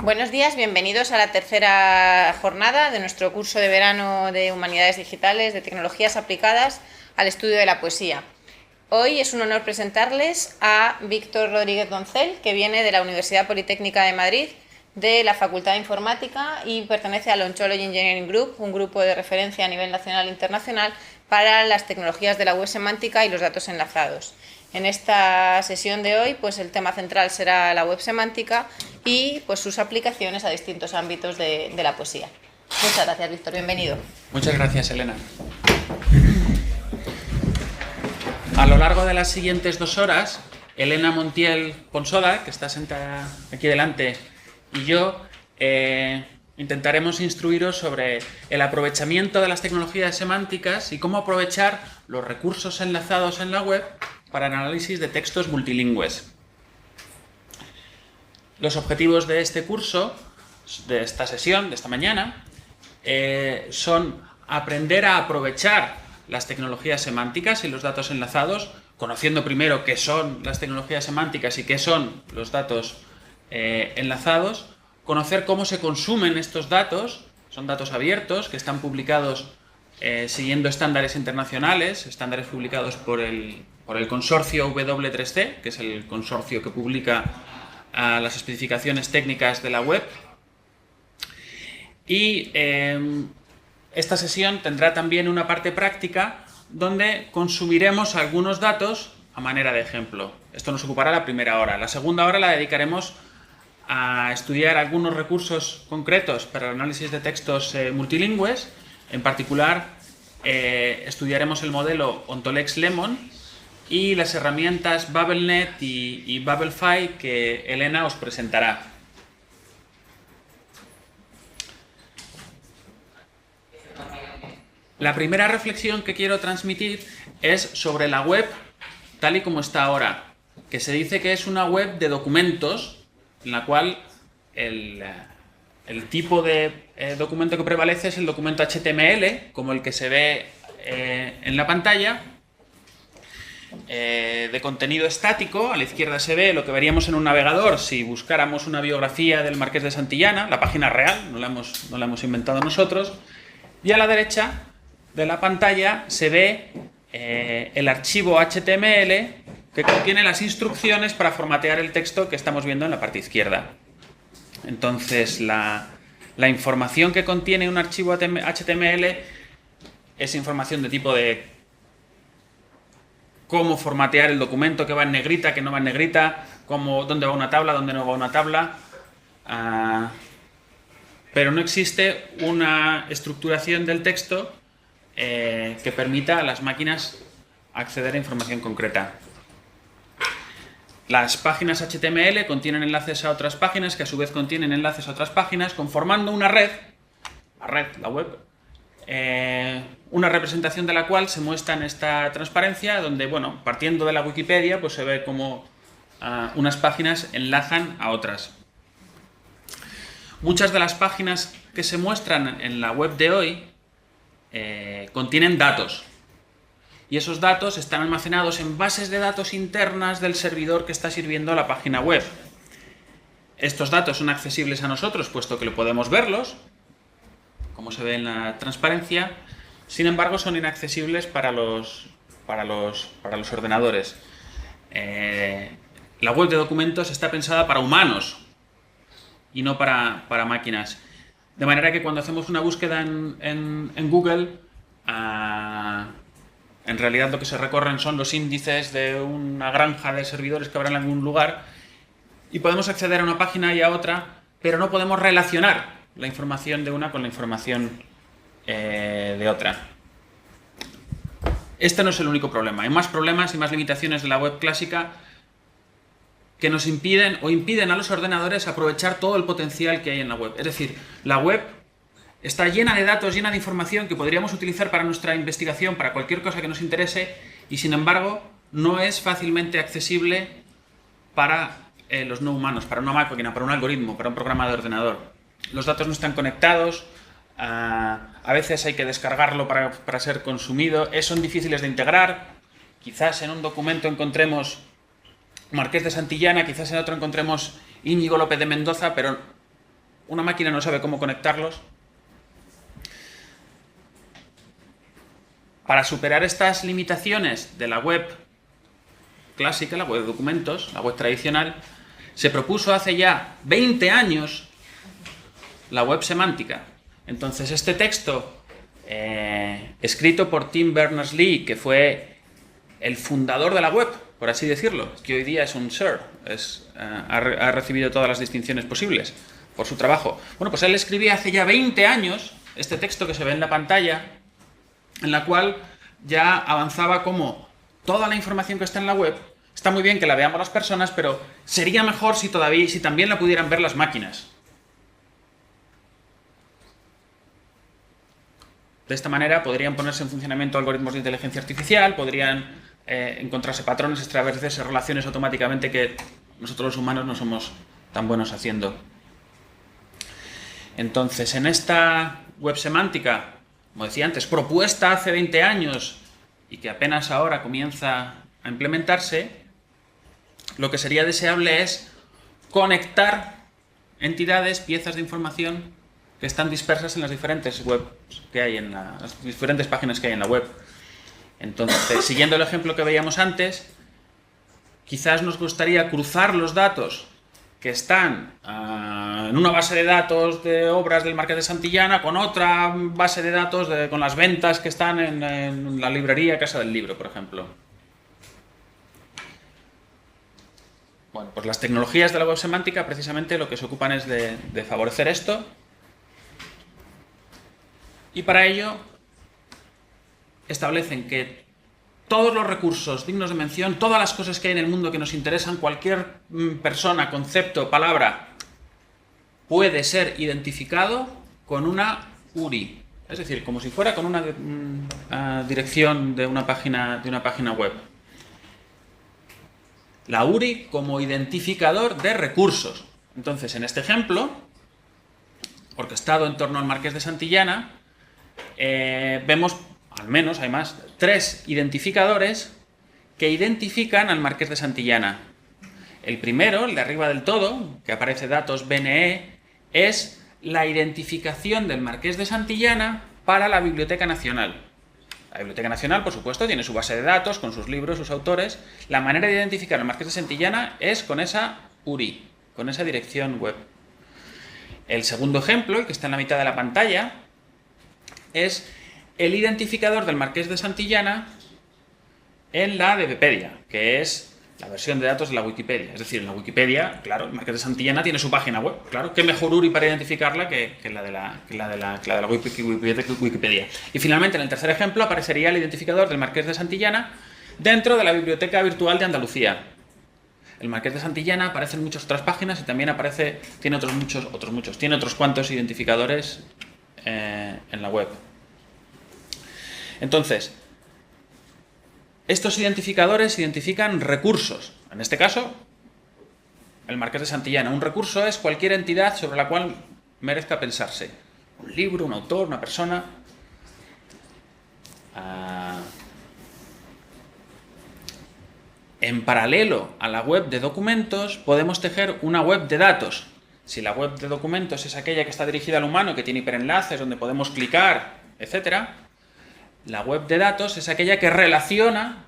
Buenos días, bienvenidos a la tercera jornada de nuestro curso de verano de Humanidades Digitales, de Tecnologías Aplicadas al Estudio de la Poesía. Hoy es un honor presentarles a Víctor Rodríguez Doncel, que viene de la Universidad Politécnica de Madrid, de la Facultad de Informática y pertenece al Ontology Engineering Group, un grupo de referencia a nivel nacional e internacional para las tecnologías de la web semántica y los datos enlazados. En esta sesión de hoy, pues el tema central será la web semántica y pues sus aplicaciones a distintos ámbitos de la poesía. Muchas gracias, Víctor. Bienvenido. Muchas gracias, Elena. A lo largo de las siguientes 2 horas, Elena Montiel Ponsoda, que está sentada aquí delante, y yo intentaremos instruiros sobre el aprovechamiento de las tecnologías semánticas y cómo aprovechar los recursos enlazados en la web para el análisis de textos multilingües. Los objetivos de este curso, de esta sesión, de esta mañana, son aprender a aprovechar las tecnologías semánticas y los datos enlazados, conociendo primero qué son las tecnologías semánticas y qué son los datos enlazados, conocer cómo se consumen estos datos, son datos abiertos que están publicados siguiendo estándares internacionales, estándares publicados por el consorcio W3C, que es el consorcio que publica las especificaciones técnicas de la web. Y esta sesión tendrá también una parte práctica donde consumiremos algunos datos a manera de ejemplo. Esto nos ocupará la primera hora. La segunda hora la dedicaremos a estudiar algunos recursos concretos para el análisis de textos multilingües. En particular, estudiaremos el modelo Ontolex Lemon y las herramientas BabelNet y Babelfy que Elena os presentará. La primera reflexión que quiero transmitir es sobre la web tal y como está ahora, que se dice que es una web de documentos en la cual el tipo de documento que prevalece es el documento HTML, como el que se ve en la pantalla, de contenido estático. A la izquierda se ve lo que veríamos en un navegador si buscáramos una biografía del Marqués de Santillana, la página real, no la hemos inventado nosotros, y a la derecha de la pantalla se ve el archivo HTML que contiene las instrucciones para formatear el texto que estamos viendo en la parte izquierda. Entonces, la información que contiene un archivo HTML es información de tipo de cómo formatear el documento, que va en negrita, que no va en negrita, dónde va una tabla, dónde no va una tabla. Pero no existe una estructuración del texto que permita a las máquinas acceder a información concreta. Las páginas HTML contienen enlaces a otras páginas que a su vez contienen enlaces a otras páginas, conformando una red, la web, una representación de la cual se muestra en esta transparencia, donde, bueno, partiendo de la Wikipedia, pues se ve cómo unas páginas enlazan a otras. Muchas de las páginas que se muestran en la web de hoy contienen datos. Y esos datos están almacenados en bases de datos internas del servidor que está sirviendo la página web. Estos datos son accesibles a nosotros, puesto que lo podemos verlos, como se ve en la transparencia. Sin embargo, son inaccesibles para los ordenadores. La web de documentos está pensada para humanos y no para máquinas. De manera que cuando hacemos una búsqueda en Google, en realidad lo que se recorren son los índices de una granja de servidores que habrá en algún lugar y podemos acceder a una página y a otra, pero no podemos relacionar la información de una con la información de otra. Este no es el único problema. Hay más problemas y más limitaciones de la web clásica que nos impiden a los ordenadores aprovechar todo el potencial que hay en la web. Es decir, la web está llena de datos, llena de información que podríamos utilizar para nuestra investigación, para cualquier cosa que nos interese, y sin embargo no es fácilmente accesible para los no humanos, para una máquina, para un algoritmo, para un programa de ordenador. Los datos no están conectados, a veces hay que descargarlo para ser consumido, son difíciles de integrar. Quizás en un documento encontremos Marqués de Santillana, quizás en otro encontremos Íñigo López de Mendoza, pero una máquina no sabe cómo conectarlos. Para superar estas limitaciones de la web clásica, la web de documentos, la web tradicional, se propuso hace ya 20 años la web semántica. Entonces, este texto, escrito por Tim Berners-Lee, que fue el fundador de la web, por así decirlo, que hoy día es un Sir, ha recibido todas las distinciones posibles por su trabajo. Bueno, pues él escribía hace ya 20 años este texto que se ve en la pantalla, en la cual ya avanzaba como toda la información que está en la web, está muy bien que la veamos las personas, pero sería mejor si también la pudieran ver las máquinas. De esta manera podrían ponerse en funcionamiento algoritmos de inteligencia artificial, podrían encontrarse patrones, establecerse relaciones automáticamente que nosotros los humanos no somos tan buenos haciendo. Entonces, en esta web semántica, como decía antes, propuesta hace 20 años y que apenas ahora comienza a implementarse, lo que sería deseable es conectar entidades, piezas de información que están dispersas en las diferentes webs que hay las diferentes páginas que hay en la web. Entonces, siguiendo el ejemplo que veíamos antes, quizás nos gustaría cruzar los datos que están en una base de datos de obras del Marqués de Santillana con otra base de datos con las ventas que están en la librería Casa del Libro, por ejemplo. Bueno, pues las tecnologías de la web semántica precisamente lo que se ocupan es de favorecer esto, y para ello establecen que todos los recursos dignos de mención, todas las cosas que hay en el mundo que nos interesan, cualquier persona, concepto, palabra, puede ser identificado con una URI. Es decir, como si fuera con una dirección de una página web. La URI como identificador de recursos. Entonces, en este ejemplo, orquestado en torno al Marqués de Santillana, vemos, al menos hay más, 3 identificadores que identifican al Marqués de Santillana. El primero, el de arriba del todo, que aparece datos BNE, es la identificación del Marqués de Santillana para la Biblioteca Nacional. La Biblioteca Nacional, por supuesto, tiene su base de datos con sus libros, sus autores. La manera de identificar al Marqués de Santillana es con esa URI, con esa dirección web. El segundo ejemplo, el que está en la mitad de la pantalla, es el identificador del Marqués de Santillana en la Wikipedia, que es la versión de datos de la Wikipedia. Es decir, en la Wikipedia, claro, el Marqués de Santillana tiene su página web. Claro, qué mejor URI para identificarla que la de la Wikipedia. Y finalmente, en el tercer ejemplo, aparecería el identificador del Marqués de Santillana dentro de la Biblioteca Virtual de Andalucía. El Marqués de Santillana aparece en muchas otras páginas y también tiene otros cuantos identificadores en la web. Entonces, estos identificadores identifican recursos. En este caso, el Marqués de Santillana. Un recurso es cualquier entidad sobre la cual merezca pensarse. Un libro, un autor, una persona. En paralelo a la web de documentos, podemos tejer una web de datos. Si la web de documentos es aquella que está dirigida al humano, que tiene hiperenlaces, donde podemos clicar, etc., la web de datos es aquella que relaciona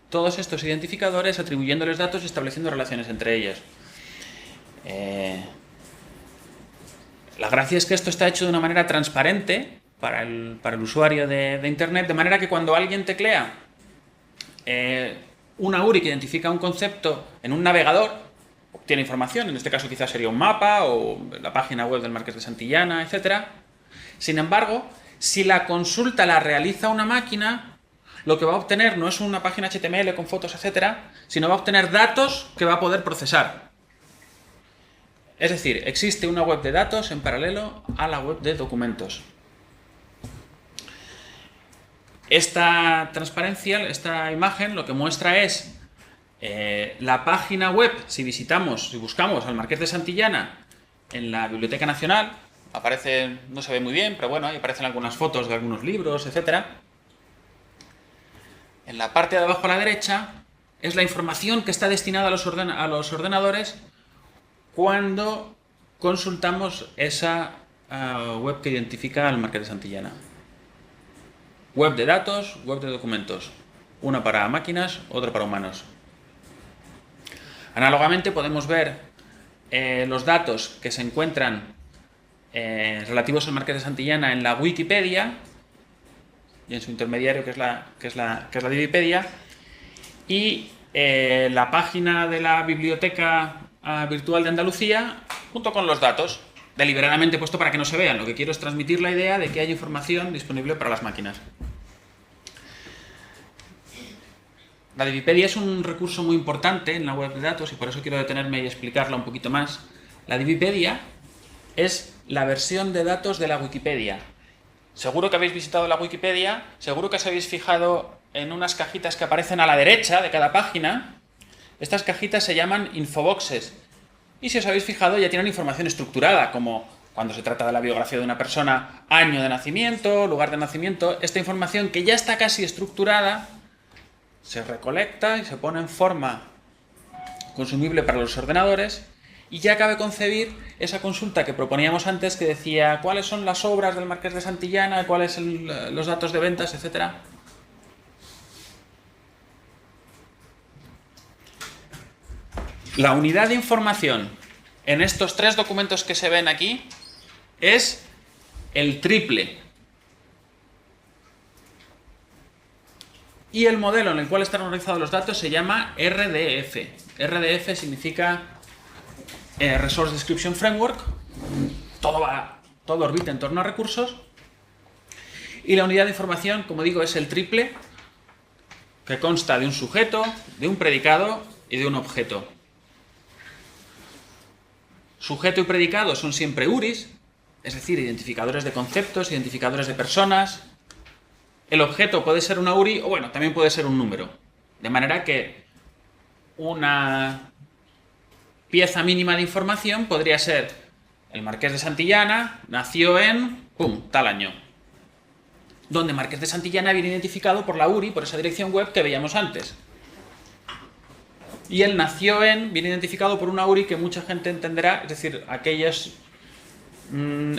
todos estos identificadores, atribuyéndoles datos y estableciendo relaciones entre ellos. La gracia es que esto está hecho de una manera transparente para el usuario de Internet, de manera que cuando alguien teclea una URI que identifica un concepto en un navegador, obtiene información, en este caso quizás sería un mapa o la página web del Marqués de Santillana, etc. Sin embargo, si la consulta la realiza una máquina, lo que va a obtener no es una página HTML con fotos, etc., sino va a obtener datos que va a poder procesar. Es decir, existe una web de datos en paralelo a la web de documentos. Esta transparencia, esta imagen, lo que muestra es la página web. Si buscamos al Marqués de Santillana en la Biblioteca Nacional, aparece, no se ve muy bien, pero bueno, ahí aparecen algunas fotos de algunos libros, etc. En la parte de abajo a la derecha es la información que está destinada a los ordenadores cuando consultamos esa web que identifica al Marqués de Santillana. Web de datos, web de documentos. Una para máquinas, otra para humanos. Análogamente podemos ver los datos que se encuentran relativos al Marqués de Santillana en la Wikipedia y en su intermediario que es la Divipedia, y la página de la Biblioteca Virtual de Andalucía junto con los datos, deliberadamente puesto para que no se vean. Lo que quiero es transmitir la idea de que hay información disponible para las máquinas. La Divipedia es un recurso muy importante en la web de datos y por eso quiero detenerme y explicarla un poquito más. La Divipedia es la versión de datos de la Wikipedia. Seguro que habéis visitado la Wikipedia, seguro que os habéis fijado en unas cajitas que aparecen a la derecha de cada página. Estas cajitas se llaman infoboxes. Y si os habéis fijado ya tienen información estructurada, como cuando se trata de la biografía de una persona, año de nacimiento, lugar de nacimiento. Esta información que ya está casi estructurada se recolecta y se pone en forma consumible para los ordenadores y ya cabe concebir esa consulta que proponíamos antes que decía cuáles son las obras del Marqués de Santillana, cuáles son los datos de ventas, etc. La unidad de información en estos tres documentos que se ven aquí es el triple. Y el modelo en el cual están organizados los datos se llama RDF. RDF significa Resource Description Framework. Todo orbita en torno a recursos. Y la unidad de información, como digo, es el triple, que consta de un sujeto, de un predicado y de un objeto. Sujeto y predicado son siempre URIs, es decir, identificadores de conceptos, identificadores de personas. El objeto puede ser una URI o, bueno, también puede ser un número. De manera que una pieza mínima de información podría ser el Marqués de Santillana nació en, tal año. Donde Marqués de Santillana viene identificado por la URI, por esa dirección web que veíamos antes. Y el nació en viene identificado por una URI que mucha gente entenderá, es decir, aquellos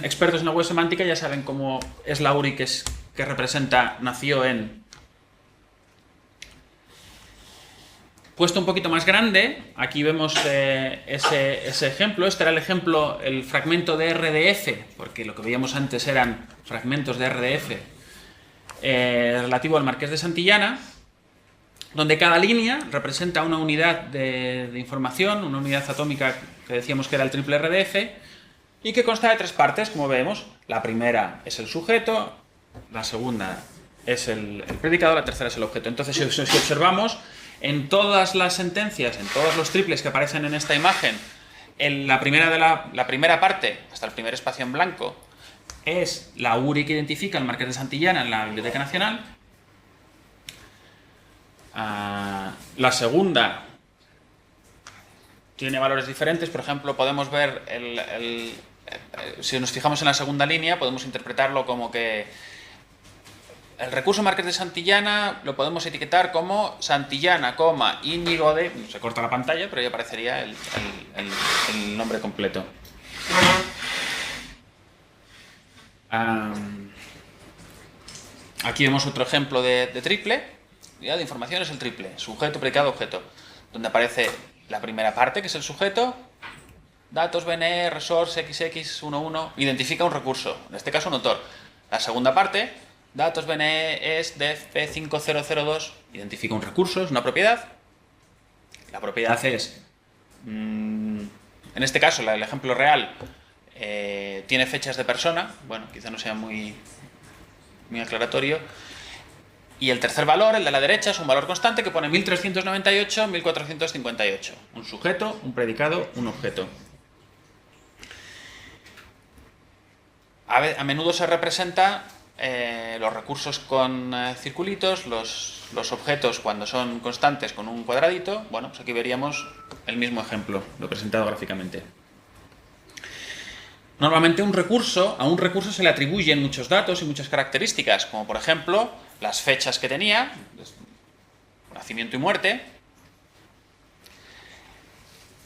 expertos en la web semántica ya saben cómo es la URI que representa nació en. Puesto un poquito más grande, aquí vemos ese ejemplo. Este era el ejemplo, el fragmento de RDF, porque lo que veíamos antes eran fragmentos de RDF relativo al Marqués de Santillana, donde cada línea representa una unidad de información, una unidad atómica que decíamos que era el triple RDF, y que consta de tres partes, como vemos. La primera es el sujeto, la segunda es el predicado, la tercera es el objeto. Entonces, si observamos, en todas las sentencias, en todos los triples que aparecen en esta imagen, la primera parte, hasta el primer espacio en blanco, es la URI que identifica al Marqués de Santillana en la Biblioteca Nacional. La segunda tiene valores diferentes. Por ejemplo, podemos ver si nos fijamos en la segunda línea, podemos interpretarlo como que el recurso Marqués de Santillana lo podemos etiquetar como Santillana, Íñigo de... Se corta la pantalla, pero ya aparecería el nombre completo. Aquí vemos otro ejemplo de triple. La de información es el triple, sujeto, predicado, objeto, donde aparece la primera parte, que es el sujeto, datos BNE, resource XX11, identifica un recurso, en este caso un autor. La segunda parte, datos BNE es def P5002, identifica un recurso, es una propiedad. La propiedad es, en este caso, el ejemplo real, tiene fechas de persona, bueno, quizá no sea muy aclaratorio. Y el tercer valor, el de la derecha, es un valor constante que pone 1398, 1458. Un sujeto, un predicado, un objeto. A menudo se representa los recursos con circulitos, los objetos cuando son constantes con un cuadradito. Bueno, pues aquí veríamos el mismo ejemplo, lo he presentado gráficamente. Normalmente a un recurso se le atribuyen muchos datos y muchas características, como por ejemplo las fechas que tenía, nacimiento y muerte.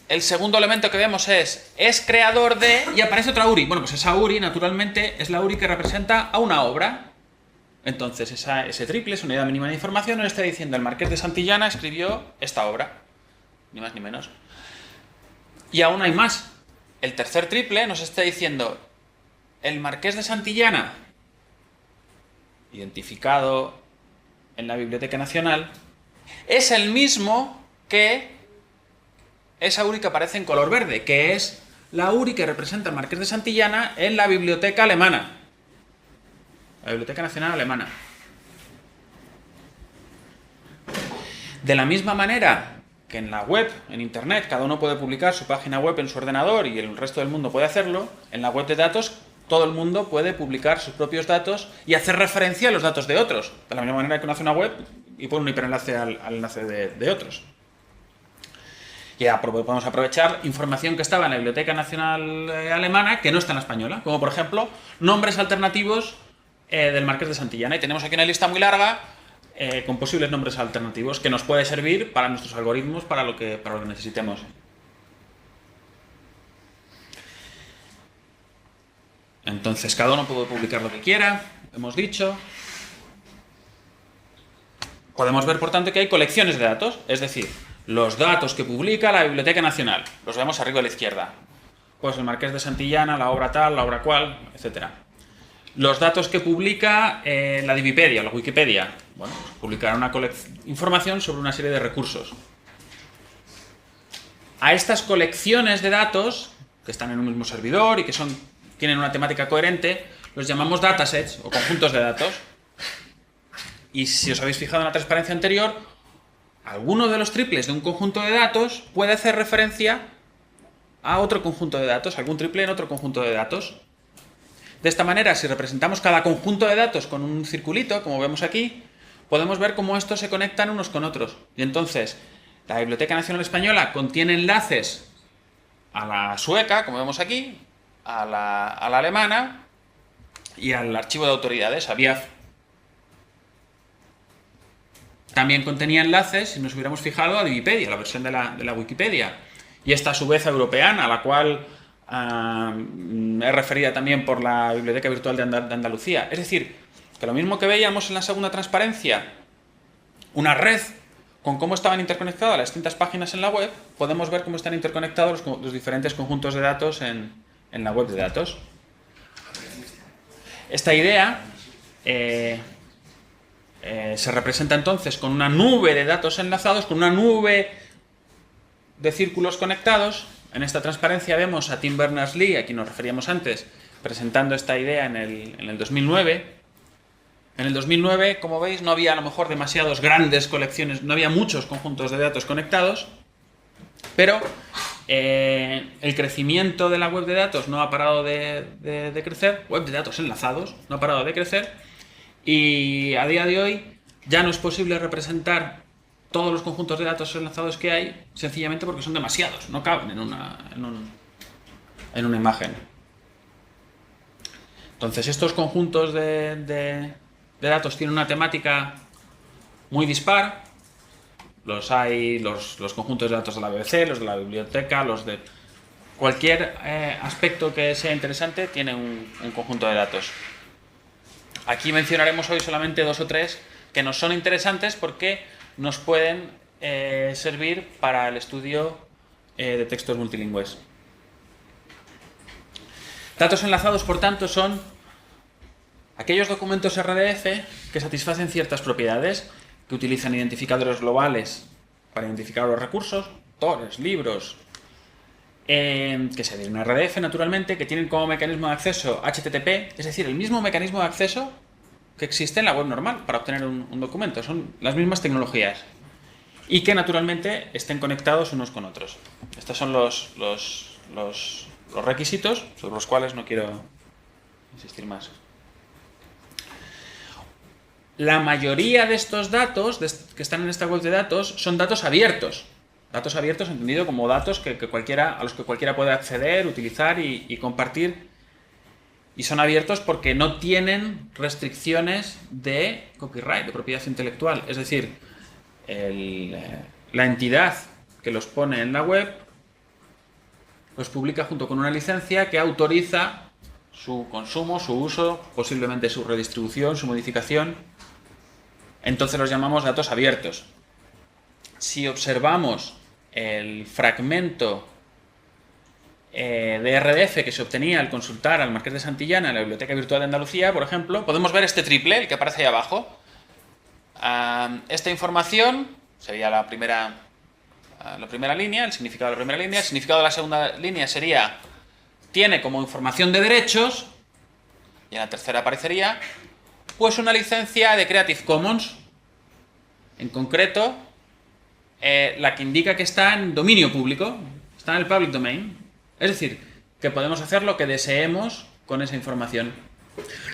el segundo elemento que vemos es creador de, y aparece otra URI. Bueno, pues esa URI, naturalmente, es la URI que representa a una obra. Entonces, ese triple, esa unidad mínima de información, nos está diciendo el Marqués de Santillana escribió esta obra. Ni más ni menos. Y aún hay más. El tercer triple nos está diciendo el Marqués de Santillana, identificado en la Biblioteca Nacional, es el mismo que esa URI que aparece en color verde, que es la URI que representa al Marqués de Santillana en la Biblioteca Alemana. La Biblioteca Nacional Alemana. De la misma manera que en la web, en Internet, cada uno puede publicar su página web en su ordenador y el resto del mundo puede hacerlo, en la web de datos todo el mundo puede publicar sus propios datos y hacer referencia a los datos de otros. De la misma manera que uno hace una web y pone un hiperenlace al enlace de otros. Y podemos aprovechar información que estaba en la Biblioteca Nacional Alemana que no está en la española, como por ejemplo nombres alternativos del Marqués de Santillana. Y tenemos aquí una lista muy larga con posibles nombres alternativos que nos puede servir para nuestros algoritmos, para lo que necesitemos. Entonces, cada uno puede publicar lo que quiera, hemos dicho. Podemos ver, por tanto, que hay colecciones de datos, es decir, los datos que publica la Biblioteca Nacional. Los vemos arriba a la izquierda. Pues el Marqués de Santillana, la obra tal, la obra cual, etc. Los datos que publica la Divipedia, la Wikipedia. Bueno, pues publicará una información sobre una serie de recursos. A estas colecciones de datos, que están en un mismo servidor y que tienen una temática coherente, los llamamos datasets o conjuntos de datos. Y si os habéis fijado en la transparencia anterior, alguno de los triples de un conjunto de datos puede hacer referencia a otro conjunto de datos, algún triple en otro conjunto de datos. De esta manera, si representamos cada conjunto de datos con un circulito, como vemos aquí, podemos ver cómo estos se conectan unos con otros. Y entonces, la Biblioteca Nacional Española contiene enlaces a la sueca, como vemos aquí, a la alemana y al archivo de autoridades, a BIAF. También contenía enlaces, si nos hubiéramos fijado, a Divipedia, la versión de la Wikipedia. Y esta a su vez europeana, a la cual es referida también por la Biblioteca Virtual de Andalucía. Es decir, que lo mismo que veíamos en la segunda transparencia, una red con cómo estaban interconectadas las distintas páginas en la web, podemos ver cómo están interconectados los diferentes conjuntos de datos en la web de datos. Esta idea se representa entonces con una nube de datos enlazados, con una nube de círculos conectados. En esta transparencia vemos a Tim Berners-Lee, a quien nos referíamos antes, presentando esta idea en el 2009. En el 2009, como veis, no había a lo mejor demasiadas grandes colecciones, no había muchos conjuntos de datos conectados, pero el crecimiento de la web de datos no ha parado de crecer, web de datos enlazados, no ha parado de crecer, y a día de hoy ya no es posible representar todos los conjuntos de datos enlazados que hay, sencillamente porque son demasiados, no caben en una imagen. Entonces estos conjuntos de datos tienen una temática muy dispar. Los conjuntos de datos de la BBC, los de la biblioteca, los de cualquier aspecto que sea interesante tiene un conjunto de datos. Aquí mencionaremos hoy solamente 2 o 3 que nos son interesantes porque nos pueden servir para el estudio de textos multilingües. Datos enlazados, por tanto, son aquellos documentos RDF que satisfacen ciertas propiedades, que utilizan identificadores globales para identificar los recursos, autores, libros, que se ven en RDF, naturalmente, que tienen como mecanismo de acceso HTTP, es decir, el mismo mecanismo de acceso que existe en la web normal para obtener un documento. Son las mismas tecnologías. Y que, naturalmente, estén conectados unos con otros. Estos son los requisitos sobre los cuales no quiero insistir más. La mayoría de estos datos que están en esta web de datos son datos abiertos. Datos abiertos entendido como datos a los que cualquiera puede acceder, utilizar y compartir. Y son abiertos porque no tienen restricciones de copyright, de propiedad intelectual. Es decir, la entidad que los pone en la web los publica junto con una licencia que autoriza su consumo, su uso, posiblemente su redistribución, su modificación. Entonces los llamamos datos abiertos. Si observamos el fragmento de RDF que se obtenía al consultar al Marqués de Santillana en la Biblioteca Virtual de Andalucía, por ejemplo, podemos ver este triple, el que aparece ahí abajo. Esta información sería la primera línea, el significado de la primera línea. El significado de la segunda línea sería, tiene como información de derechos, y en la tercera aparecería, pues una licencia de Creative Commons, en concreto, la que indica que está en dominio público, está en el public domain. Es decir, que podemos hacer lo que deseemos con esa información.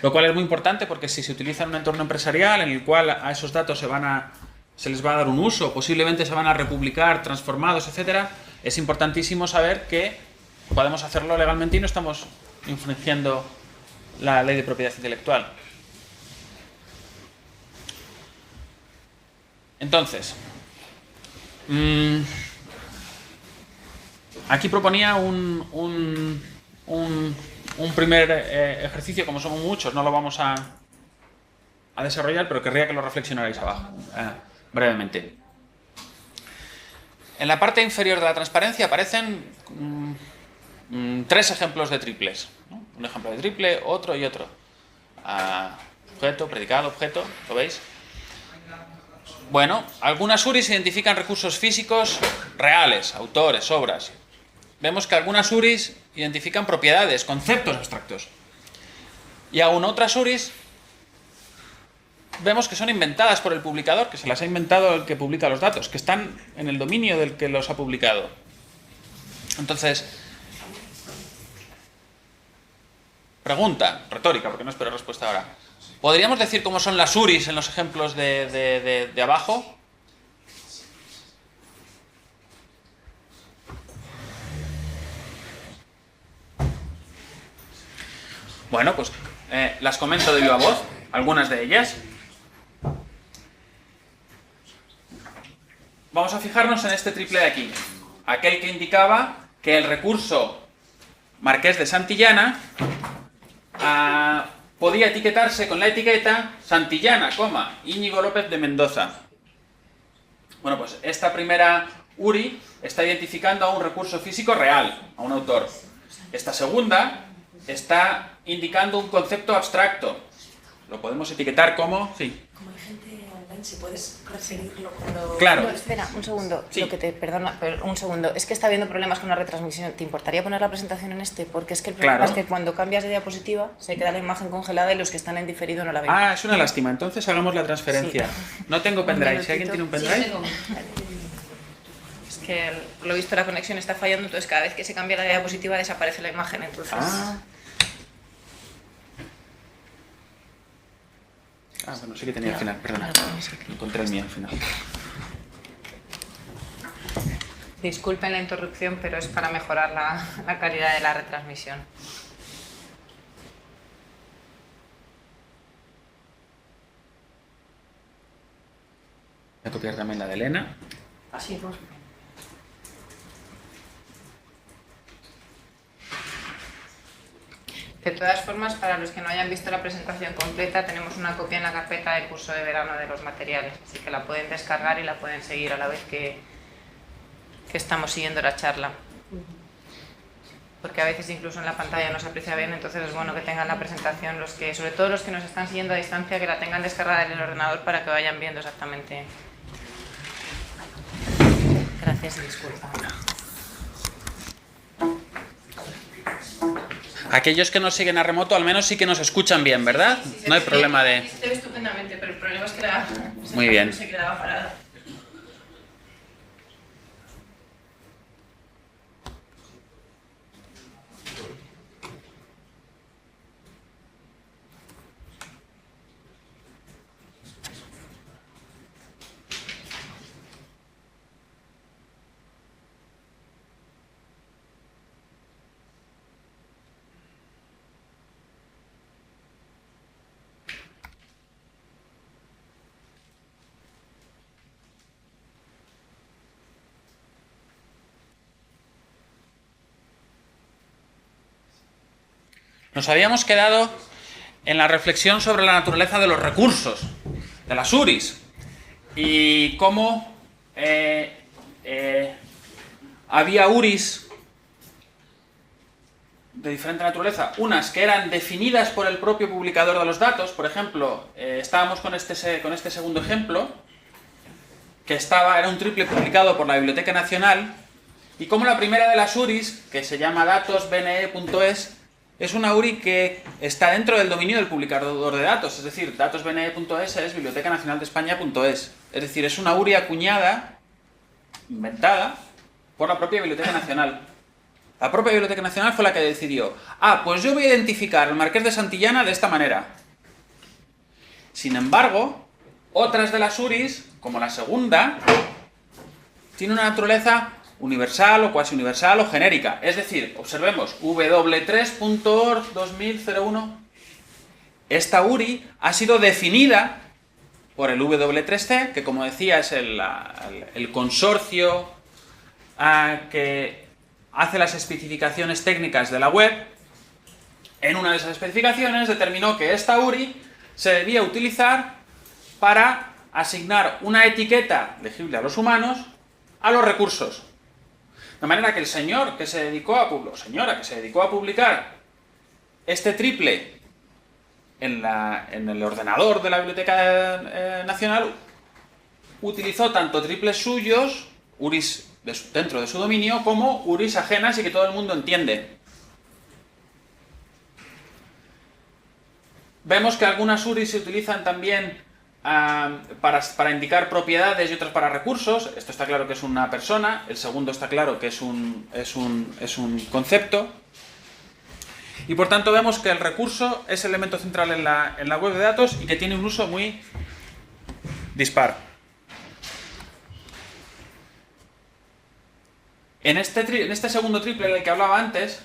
Lo cual es muy importante porque si se utiliza en un entorno empresarial en el cual a esos datos se les va a dar un uso, posiblemente se van a republicar, transformados, etcétera, es importantísimo saber que podemos hacerlo legalmente y no estamos infringiendo la ley de propiedad intelectual. Entonces, aquí proponía un primer ejercicio, como somos muchos, no lo vamos a desarrollar, pero querría que lo reflexionarais abajo, brevemente. En la parte inferior de la transparencia aparecen 3 ejemplos de triples, ¿no? Un ejemplo de triple, otro y otro. Sujeto, predicado, objeto, ¿lo veis? Bueno, algunas URIs identifican recursos físicos reales, autores, obras. Vemos que algunas URIs identifican propiedades, conceptos abstractos. Y aún otras URIs vemos que son inventadas por el publicador, que se las ha inventado el que publica los datos, que están en el dominio del que los ha publicado. Entonces, pregunta retórica, porque no espero respuesta ahora. ¿Podríamos decir cómo son las URIs en los ejemplos de abajo? Bueno, pues las comento de viva voz, algunas de ellas. Vamos a fijarnos en este triple de aquí. Aquel que indicaba que el recurso Marqués de Santillana podía etiquetarse con la etiqueta Santillana, Íñigo López de Mendoza. Bueno, pues esta primera URI está identificando a un recurso físico real, a un autor. Esta segunda está indicando un concepto abstracto. Lo podemos etiquetar como... Sí. Como hay gente online, si puedes referirlo cuando... Claro. No, espera, un segundo. Sí. Perdona, pero un segundo. Es que está habiendo problemas con la retransmisión. ¿Te importaría poner la presentación en este? Porque es que el problema Claro. es que cuando cambias de diapositiva se queda la imagen congelada y los que están en diferido no la ven. Es una lástima. Entonces hagamos la transferencia. Sí. No tengo pendrive. Si alguien tiene un pendrive... Es que lo visto la conexión está fallando, entonces cada vez que se cambia la diapositiva desaparece la imagen. Entonces... bueno, sí que tenía al final, perdona. Encontré el mío al final. Disculpen la interrupción, pero es para mejorar la calidad de la retransmisión. Voy a copiar también la de Elena. Así, pues. De todas formas, para los que no hayan visto la presentación completa, tenemos una copia en la carpeta del curso de verano de los materiales, así que la pueden descargar y la pueden seguir a la vez que estamos siguiendo la charla. Porque a veces incluso en la pantalla no se aprecia bien, entonces es bueno que tengan la presentación, sobre todo los que nos están siguiendo a distancia, que la tengan descargada en el ordenador para que vayan viendo exactamente. Gracias y disculpa. Aquellos que nos siguen a remoto al menos sí que nos escuchan bien, ¿verdad? Sí, No hay problema de... Se ve estupendamente, pero el problema es que la Muy bien. se quedaba parada. Nos habíamos quedado en la reflexión sobre la naturaleza de los recursos, de las URIs, y cómo había URIs de diferente naturaleza, unas que eran definidas por el propio publicador de los datos. Por ejemplo, estábamos con este segundo ejemplo, que era un triple publicado por la Biblioteca Nacional, y como la primera de las URIs, que se llama datosbne.es, es una URI que está dentro del dominio del publicador de datos, es decir, datosbne.es es bibliotecanacionaldeespaña.es, es decir, es una URI acuñada, inventada, por la propia Biblioteca Nacional. La propia Biblioteca Nacional fue la que decidió, pues yo voy a identificar al Marqués de Santillana de esta manera. Sin embargo, otras de las URIs, como la segunda, tienen una naturaleza universal o cuasi universal o genérica. Es decir, observemos, w3.org 2001. Esta URI ha sido definida por el W3C, que como decía es el consorcio que hace las especificaciones técnicas de la web. En una de esas especificaciones determinó que esta URI se debía utilizar para asignar una etiqueta legible a los humanos a los recursos. De manera que el señor que se dedicó a señora que se dedicó a publicar este triple en el ordenador de la Biblioteca Nacional utilizó tanto triples suyos, URIs dentro de su dominio, como URIs ajenas y que todo el mundo entiende. Vemos que algunas URIs se utilizan también para indicar propiedades y otras para recursos. Esto está claro que es una persona, el segundo está claro que es un concepto. Y por tanto vemos que el recurso es el elemento central en la web de datos y que tiene un uso muy dispar. En este segundo triple del que hablaba antes,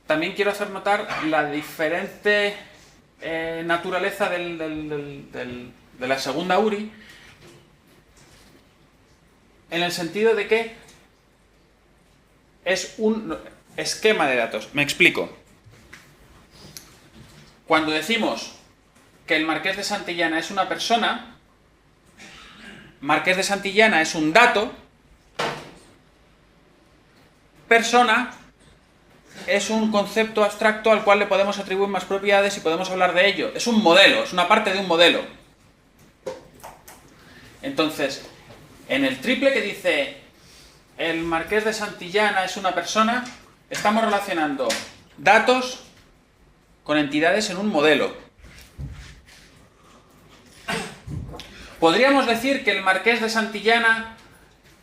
también quiero hacer notar la diferente naturaleza de la segunda URI, en el sentido de que es un esquema de datos. Me explico. Cuando decimos que el Marqués de Santillana es una persona, Marqués de Santillana es un dato, persona es un concepto abstracto al cual le podemos atribuir más propiedades y podemos hablar de ello. Es un modelo, es una parte de un modelo. Entonces, en el triple que dice el Marqués de Santillana es una persona, estamos relacionando datos con entidades en un modelo. Podríamos decir que el Marqués de Santillana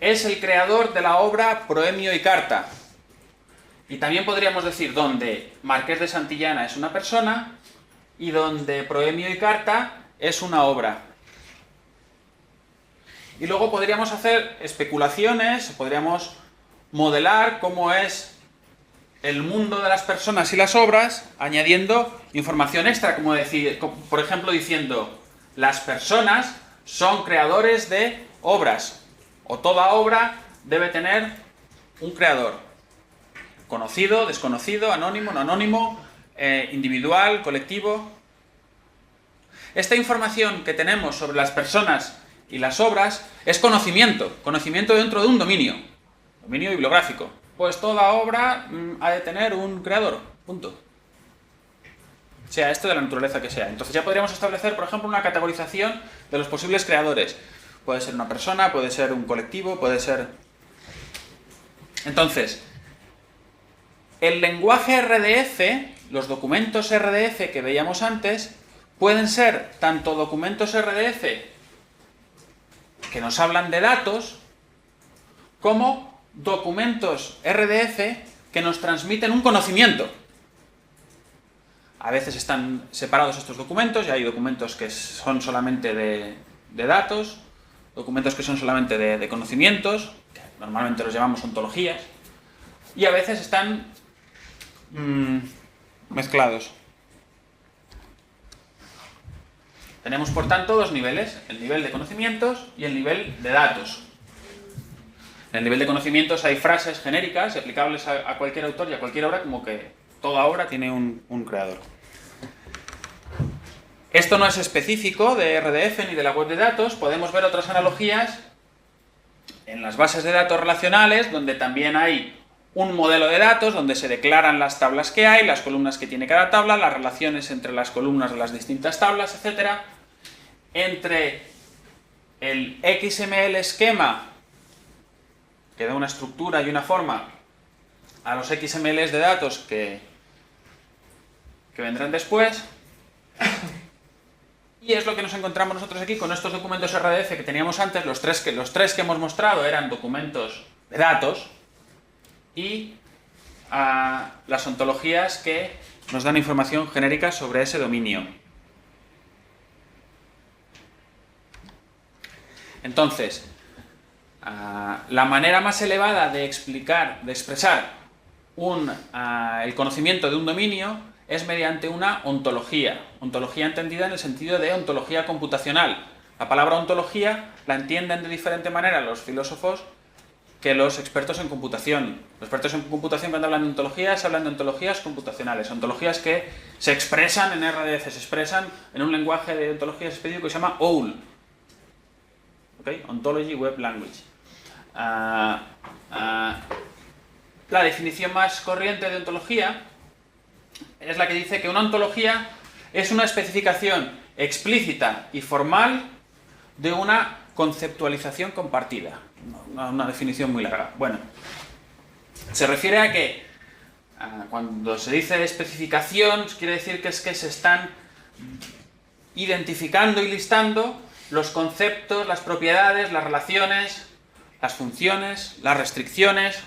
es el creador de la obra Proemio y Carta. Y también podríamos decir donde Marqués de Santillana es una persona y donde Proemio y Carta es una obra. Y luego podríamos hacer especulaciones, podríamos modelar cómo es el mundo de las personas y las obras, añadiendo información extra, como decir, por ejemplo, diciendo las personas son creadores de obras, o toda obra debe tener un creador. Conocido, desconocido, anónimo, no anónimo, individual, colectivo. Esta información que tenemos sobre las personas y las obras es conocimiento dentro de un dominio bibliográfico. Pues toda obra ha de tener un creador, punto. Sea esto de la naturaleza que sea. Entonces ya podríamos establecer, por ejemplo, una categorización de los posibles creadores. Puede ser una persona, puede ser un colectivo, puede ser... Entonces, el lenguaje RDF, los documentos RDF que veíamos antes, pueden ser tanto documentos RDF que nos hablan de datos, como documentos RDF que nos transmiten un conocimiento. A veces están separados estos documentos, y hay documentos que son solamente de datos, documentos que son solamente de conocimientos, que normalmente los llamamos ontologías, y a veces están mezclados. Tenemos, por tanto, dos niveles, el nivel de conocimientos y el nivel de datos. En el nivel de conocimientos hay frases genéricas y aplicables a cualquier autor y a cualquier obra, como que Toda obra tiene un creador. Esto no es específico de RDF ni de la web de datos. Podemos ver otras analogías en las bases de datos relacionales, donde también hay un modelo de datos, donde se declaran las tablas que hay, las columnas que tiene cada tabla, las relaciones entre las columnas de las distintas tablas, etc. Entre el XML esquema, que da una estructura y una forma a los XMLs de datos que vendrán después. Y es lo que nos encontramos nosotros aquí con estos documentos RDF que teníamos antes. Los tres que hemos mostrado eran documentos de datos y las ontologías que nos dan información genérica sobre ese dominio. Entonces, la manera más elevada de expresar el conocimiento de un dominio es mediante una ontología. Ontología entendida en el sentido de ontología computacional. La palabra ontología la entienden de diferente manera los filósofos que los expertos en computación. Los expertos en computación, cuando hablan de ontologías, hablan de ontologías computacionales. Ontologías que se expresan en RDF, se expresan en un lenguaje de ontologías específico que se llama OWL. ¿Okay? Ontology Web Language. La definición más corriente de ontología es la que dice que una ontología es una especificación explícita y formal de una conceptualización compartida. Una definición muy larga. Bueno, se refiere a que cuando se dice especificación, quiere decir que es que se están identificando y listando los conceptos, las propiedades, las relaciones, las funciones, las restricciones,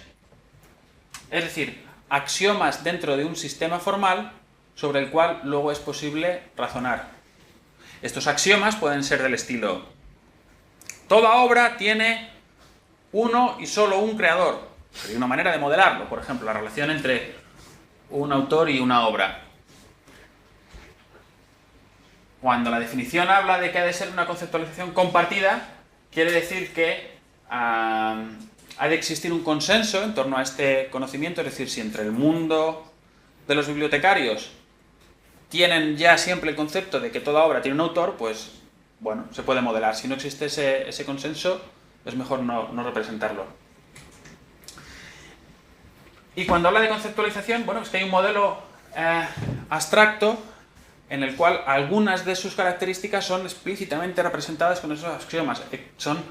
es decir, axiomas dentro de un sistema formal sobre el cual luego es posible razonar. Estos axiomas pueden ser del estilo: toda obra tiene uno y solo un creador. Sería una manera de modelarlo, por ejemplo, la relación entre un autor y una obra. Cuando la definición habla de que ha de ser una conceptualización compartida, quiere decir que ha de existir un consenso en torno a este conocimiento, es decir, si entre el mundo de los bibliotecarios tienen ya siempre el concepto de que toda obra tiene un autor, pues, bueno, se puede modelar. Si no existe ese consenso, es mejor no representarlo. Y cuando habla de conceptualización, bueno, es que hay un modelo abstracto en el cual algunas de sus características son explícitamente representadas con esos axiomas, son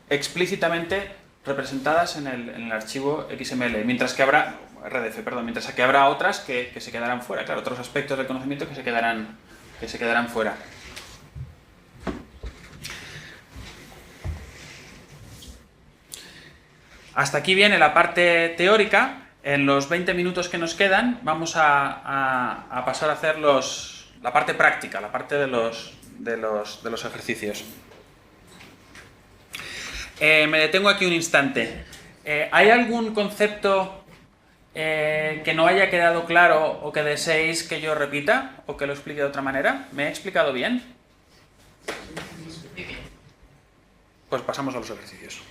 explícitamente representadas en el archivo XML, mientras que habrá otras que se quedarán fuera, claro, otros aspectos del conocimiento que se quedarán fuera. Hasta aquí viene la parte teórica. En los 20 minutos que nos quedan vamos a pasar a hacer la parte práctica, la parte de los ejercicios. Me detengo aquí un instante. ¿Hay algún concepto que no haya quedado claro o que deseéis que yo repita o que lo explique de otra manera? ¿Me he explicado bien? Pues pasamos a los ejercicios.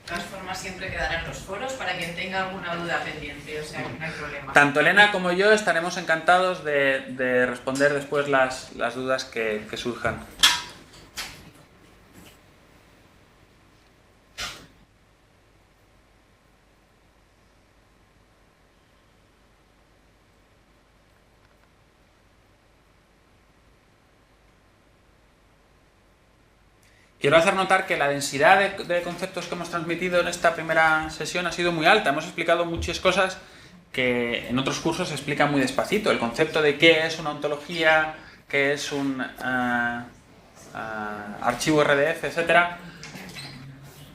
De todas formas, siempre quedarán los foros para quien tenga alguna duda pendiente, o sea, no hay problema. Tanto Elena como yo estaremos encantados de responder después las dudas que surjan. Quiero hacer notar que la densidad de conceptos que hemos transmitido en esta primera sesión ha sido muy alta. Hemos explicado muchas cosas que en otros cursos se explican muy despacito. El concepto de qué es una ontología, qué es un archivo RDF, etc.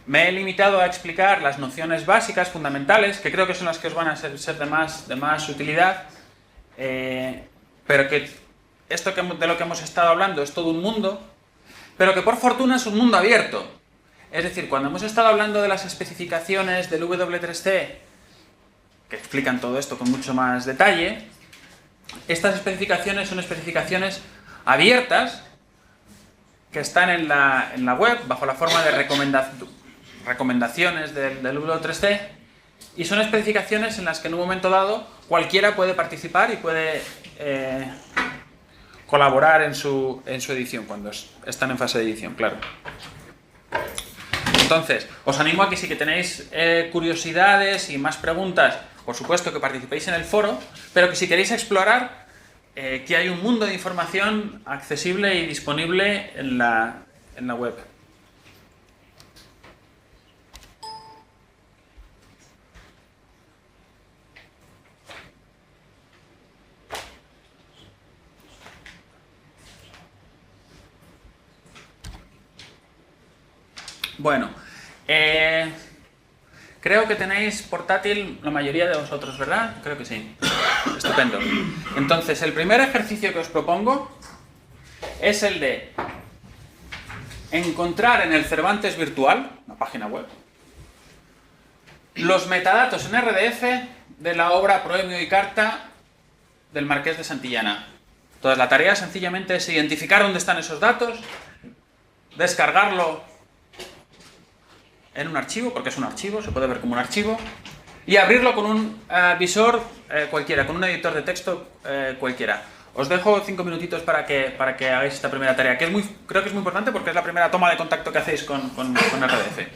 Me he limitado a explicar las nociones básicas, fundamentales, que creo que son las que os van a ser de más utilidad, pero que esto de lo que hemos estado hablando es todo un mundo, pero que por fortuna es un mundo abierto. Es decir, cuando hemos estado hablando de las especificaciones del W3C, que explican todo esto con mucho más detalle, estas especificaciones son especificaciones abiertas que están en la web bajo la forma de recomendaciones del W3C Y son especificaciones en las que en un momento dado cualquiera puede participar y puede colaborar en su edición, cuando están en fase de edición, claro. Entonces, os animo a que si que tenéis curiosidades y más preguntas, por supuesto que participéis en el foro, pero que si queréis explorar, que hay un mundo de información accesible y disponible en la web. Bueno, creo que tenéis portátil la mayoría de vosotros, ¿verdad? Creo que sí. Estupendo. Entonces, el primer ejercicio que os propongo es el de encontrar en el Cervantes virtual, una página web, los metadatos en RDF de la obra Proemio y Carta del Marqués de Santillana. Entonces, la tarea sencillamente es identificar dónde están esos datos, descargarlo en un archivo, porque es un archivo, se puede ver como un archivo, y abrirlo con un visor cualquiera, con un editor de texto cualquiera. Os dejo 5 minutitos para que hagáis esta primera tarea, que creo que es muy importante porque es la primera toma de contacto que hacéis con RDF.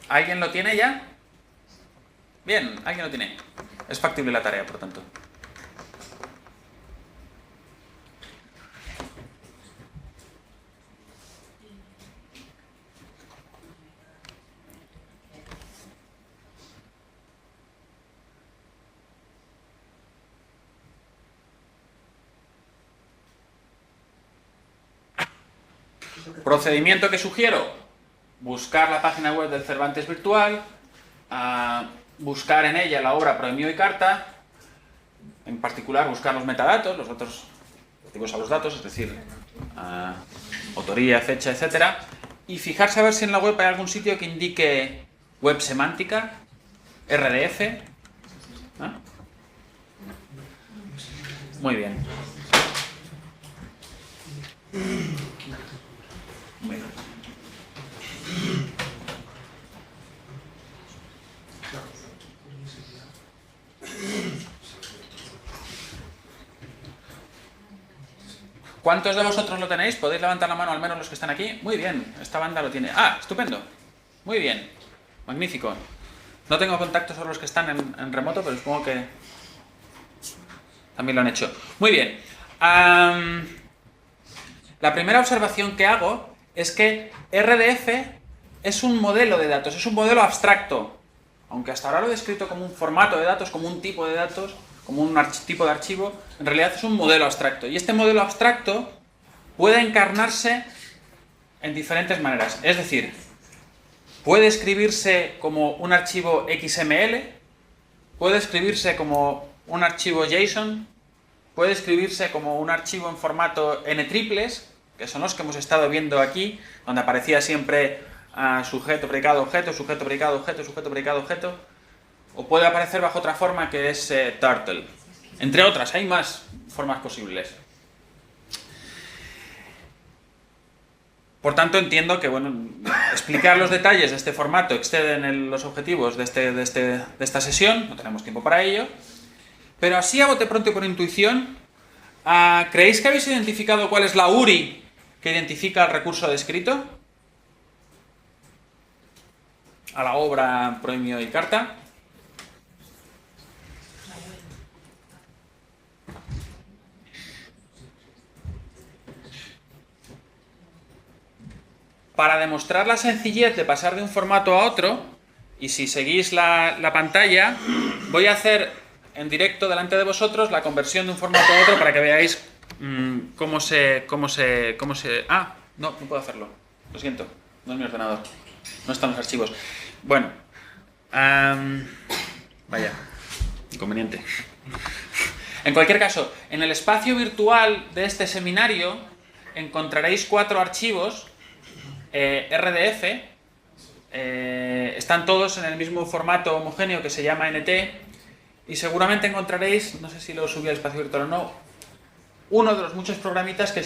¿Alguien lo tiene ya? Bien, alguien lo tiene. Es factible la tarea, por tanto. Procedimiento que sugiero: buscar la página web del Cervantes virtual, buscar en ella la obra Proemio y Carta, en particular buscar los metadatos, los datos relativos a los datos, es decir, autoría, fecha, etcétera, y fijarse a ver si en la web hay algún sitio que indique web semántica, RDF. Muy bien. Muy bien. ¿Cuántos de vosotros lo tenéis? ¿Podéis levantar la mano, al menos los que están aquí? Muy bien, esta banda lo tiene. ¡Ah, estupendo! Muy bien, magnífico. No tengo contacto sobre los que están en remoto, pero supongo que también lo han hecho. Muy bien. La primera observación que hago es que RDF es un modelo de datos, es un modelo abstracto. Aunque hasta ahora lo he descrito como un formato de datos, como un tipo de datos, como un tipo de archivo, en realidad es un modelo abstracto. Y este modelo abstracto puede encarnarse en diferentes maneras. Es decir, puede escribirse como un archivo XML, puede escribirse como un archivo JSON, puede escribirse como un archivo en formato N-triples, que son los que hemos estado viendo aquí, donde aparecía siempre sujeto, predicado, objeto, sujeto, predicado, objeto, sujeto, predicado, objeto. O puede aparecer bajo otra forma que es Turtle. Entre otras, hay más formas posibles. Por tanto, entiendo que explicar los detalles de este formato exceden los objetivos de esta sesión, no tenemos tiempo para ello. Pero así a bote pronto y por intuición, ¿creéis que habéis identificado cuál es la URI que identifica el recurso descrito a la obra Proemio y Carta? para demostrar la sencillez de pasar de un formato a otro, y si seguís la pantalla, voy a hacer en directo delante de vosotros la conversión de un formato a otro para que veáis cómo se... Ah, no puedo hacerlo. Lo siento, no es mi ordenador. No están los archivos. Bueno. Vaya, inconveniente. En cualquier caso, en el espacio virtual de este seminario encontraréis 4 archivos RDF. Están todos en el mismo formato homogéneo que se llama NT, y seguramente encontraréis, no sé si lo subí al espacio virtual o no, uno de los muchos programitas que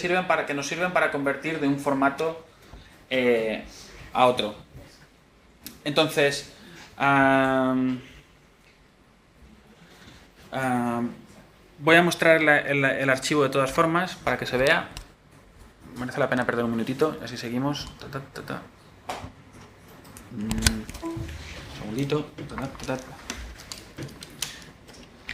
nos sirven para convertir de un formato a otro. Entonces, voy a mostrar el archivo de todas formas para que se vea. Merece la pena perder un minutito, así seguimos. Un segundito.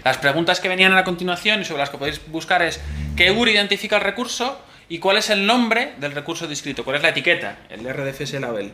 Las preguntas que venían a la continuación y sobre las que podéis buscar es: ¿qué URI identifica el recurso? ¿Y cuál es el nombre del recurso descrito? ¿Cuál es la etiqueta? ¿El RDFS label?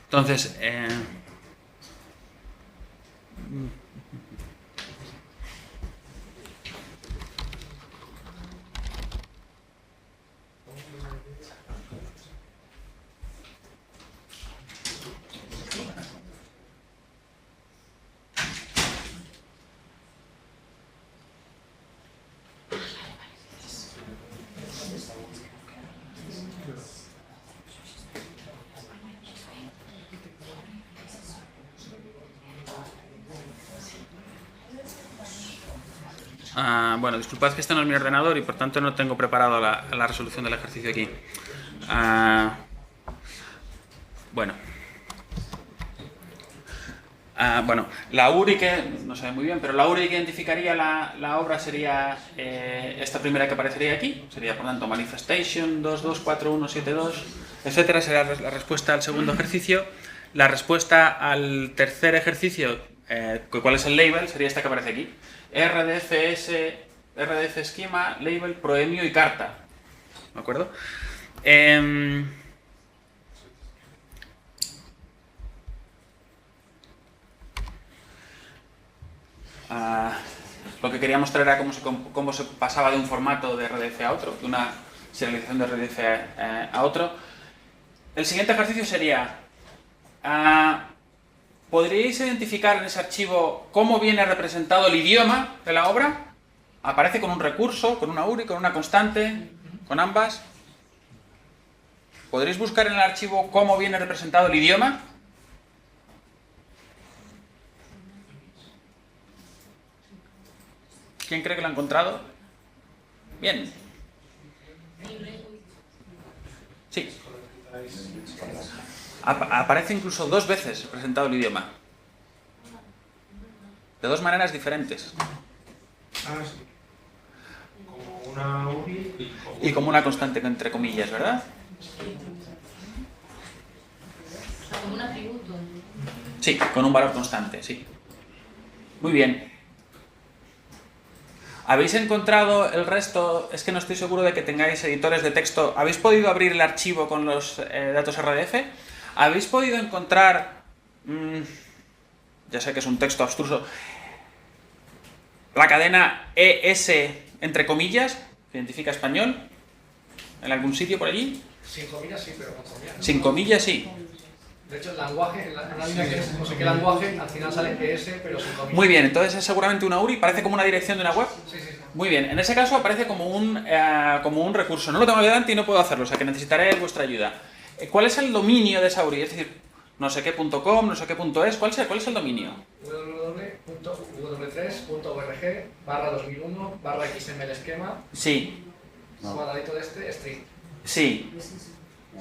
Entonces, bueno, disculpad que este no es mi ordenador y por tanto no tengo preparado la resolución del ejercicio aquí. Bueno, la URI que, no sé muy bien, pero la URI que identificaría la obra sería esta primera que aparecería aquí, sería por tanto manifestation 224172, etcétera, será la respuesta al segundo ejercicio. La respuesta al tercer ejercicio, ¿cuál es el label? Sería esta que aparece aquí. RDF esquema, label, proemio y carta. ¿De acuerdo? Lo que quería mostrar era cómo se pasaba de un formato de RDF a otro, de una serialización de RDF a otro. El siguiente ejercicio sería: ¿podríais identificar en ese archivo cómo viene representado el idioma de la obra? ¿Aparece con un recurso, con una URI, con una constante, con ambas? ¿Podréis buscar en el archivo cómo viene representado el idioma? ¿Quién cree que lo ha encontrado? Bien. Sí. Aparece incluso 2 veces representado el idioma. De 2 maneras diferentes. Sí. Como una URI y como una constante entre comillas, ¿verdad? Como un atributo. Sí, con un valor constante, sí. Muy bien. ¿Habéis encontrado el resto? Es que no estoy seguro de que tengáis editores de texto. ¿Habéis podido abrir el archivo con los datos RDF? ¿Habéis podido encontrar, ya sé que es un texto abstruso, la cadena ES entre comillas, que identifica español, en algún sitio por allí? Sin comillas sí, pero con comillas no. Sin comillas sí. De hecho, el lenguaje, en la línea que es no sé qué lenguaje, al final sale ES, pero sin comillas. Muy bien, entonces es seguramente una URI, parece como una dirección de una web. Sí, sí, sí. Muy bien, en ese caso aparece como un recurso. No lo tengo delante y no puedo hacerlo, o sea que necesitaré vuestra ayuda. ¿Cuál es el dominio de esa URI? Es decir, no sé qué.com, no sé qué.es, ¿cuál es el dominio? www.w3.org/2001/XML esquema. Sí, Cuadradito de este, strict. sí.